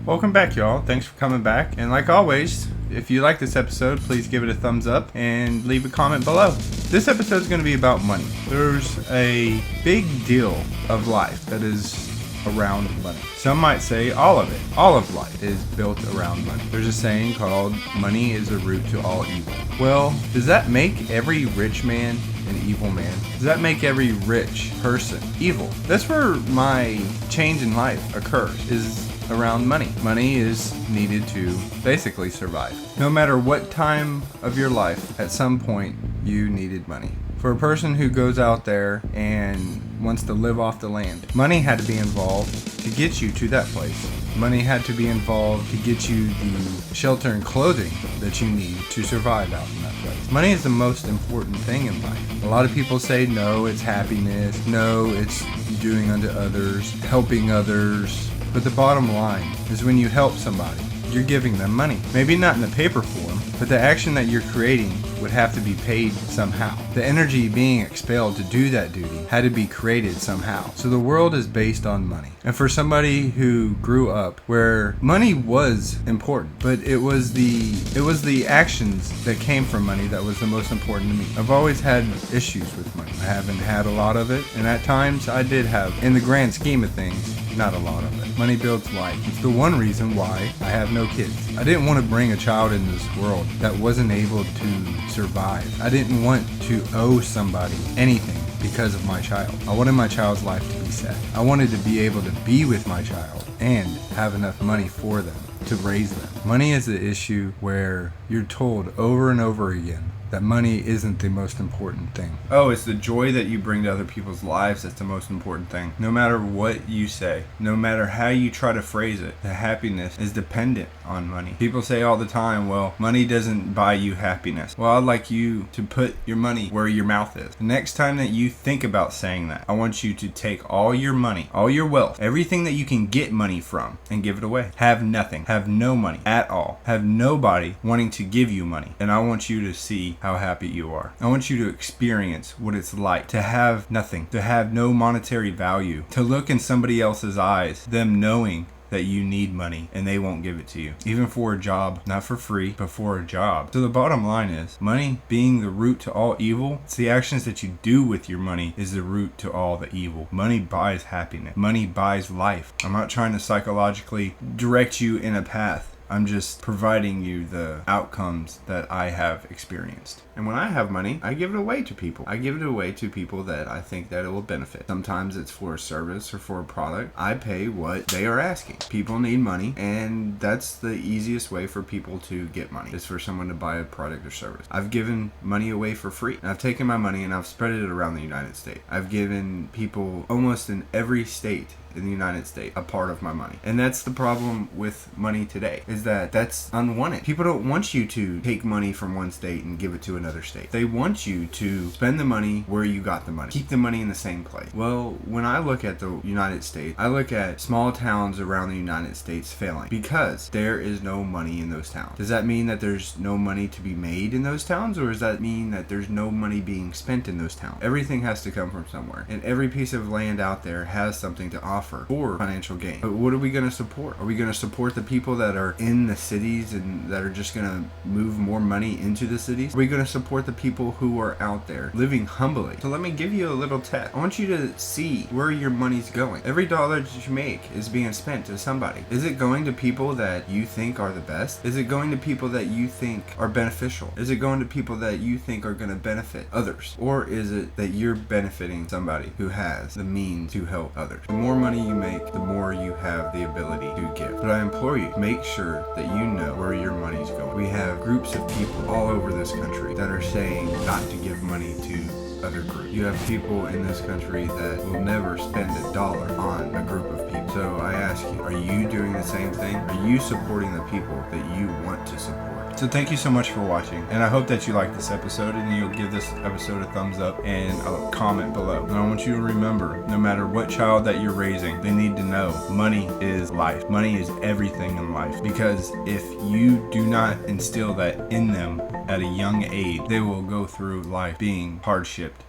Welcome back, y'all. Thanks for coming back. And like always, if you like this episode, please give it a thumbs up and leave a comment below. This episode is going to be about money. There's a big deal of life that is around money. Some might say all of it. All of life is built around money. There's a saying called, money is the root to all evil. Well, does that make every rich man an evil man? Does that make every rich person evil? That's where my change in life occurs, is around money. Money is needed to basically survive. No matter what time of your life, at some point, you needed money. For a person who goes out there and wants to live off the land, money had to be involved to get you to that place. Money had to be involved to get you the shelter and clothing that you need to survive out in that place. Money is the most important thing in life. A lot of people say, no, it's happiness. No, it's doing unto others, helping others. But the bottom line is when you help somebody, you're giving them money. Maybe not in the paper form, but the action that you're creating would have to be paid somehow. The energy being expelled to do that duty had to be created somehow. So the world is based on money. And for somebody who grew up where money was important, but it was the actions that came from money that was the most important to me. I've always had issues with money. I haven't had a lot of it, and at times I did have. In the grand scheme of things, not a lot of it. Money builds life. It's the one reason why I have no kids. I didn't want to bring a child into this world that wasn't able to survive. I didn't want to owe somebody anything because of my child. I wanted my child's life to be set. I wanted to be able to be with my child and have enough money for them to raise them. Money is the issue where you're told over and over again that money isn't the most important thing. Oh, it's the joy that you bring to other people's lives that's the most important thing. No matter what you say, no matter how you try to phrase it, the happiness is dependent on money. People say all the time, well, money doesn't buy you happiness. Well, I'd like you to put your money where your mouth is. The next time that you think about saying that, I want you to take all your money, all your wealth, everything that you can get money from, and give it away. Have nothing. Have no money at all. Have nobody wanting to give you money. And I want you to see how happy you are. I want you to experience what it's like to have nothing, to have no monetary value, to look in somebody else's eyes, them knowing that you need money and they won't give it to you, even for a job, not for free, but for a job. So the bottom line is, money being the root to all evil, it's the actions that you do with your money is the root to all the evil. Money buys happiness. Money buys life. I'm not trying to psychologically direct you in a path. I'm just providing you the outcomes that I have experienced. And when I have money, I give it away to people. I give it away to people that I think that it will benefit. Sometimes it's for a service or for a product. I pay what they are asking. People need money, and that's the easiest way for people to get money, is for someone to buy a product or service. I've given money away for free. And I've taken my money and I've spread it around the United States. I've given people almost in every state in the United States a part of my money. And that's the problem with money today, is that that's unwanted. People don't want you to take money from one state and give it to another state. They want you to spend the money where you got the money. Keep the money in the same place. Well, when I look at the United States, I look at small towns around the United States failing because there is no money in those towns. Does that mean that there's no money to be made in those towns, or does that mean that there's no money being spent in those towns? Everything has to come from somewhere, and every piece of land out there has something to offer for financial gain. But what are we going to support? Are we going to support the people that are in the cities and that are just going to move more money into the cities? Are we going to support the people who are out there living humbly? So let me give you a little test. I want you to see where your money's going. Every dollar that you make is being spent to somebody. Is it going to people that you think are the best? Is it going to people that you think are beneficial? Is it going to people that you think are going to benefit others? Or is it that you're benefiting somebody who has the means to help others? The more money you make, the more you have the ability to give. But I implore you, make sure that you know where your money's going. We have groups of people all over this country that are saying not to give money to other groups. You have people in this country that will never spend a dollar on a group of people. So I ask you, are you doing the same thing? Are you supporting the people that you want to support? So thank you so much for watching, and I hope that you liked this episode and you'll give this episode a thumbs up and a comment below. And I want you to remember, no matter what child that you're raising, they need to know money is life. Money is everything in life, because if you do not instill that in them at a young age, they will go through life being hard-shipped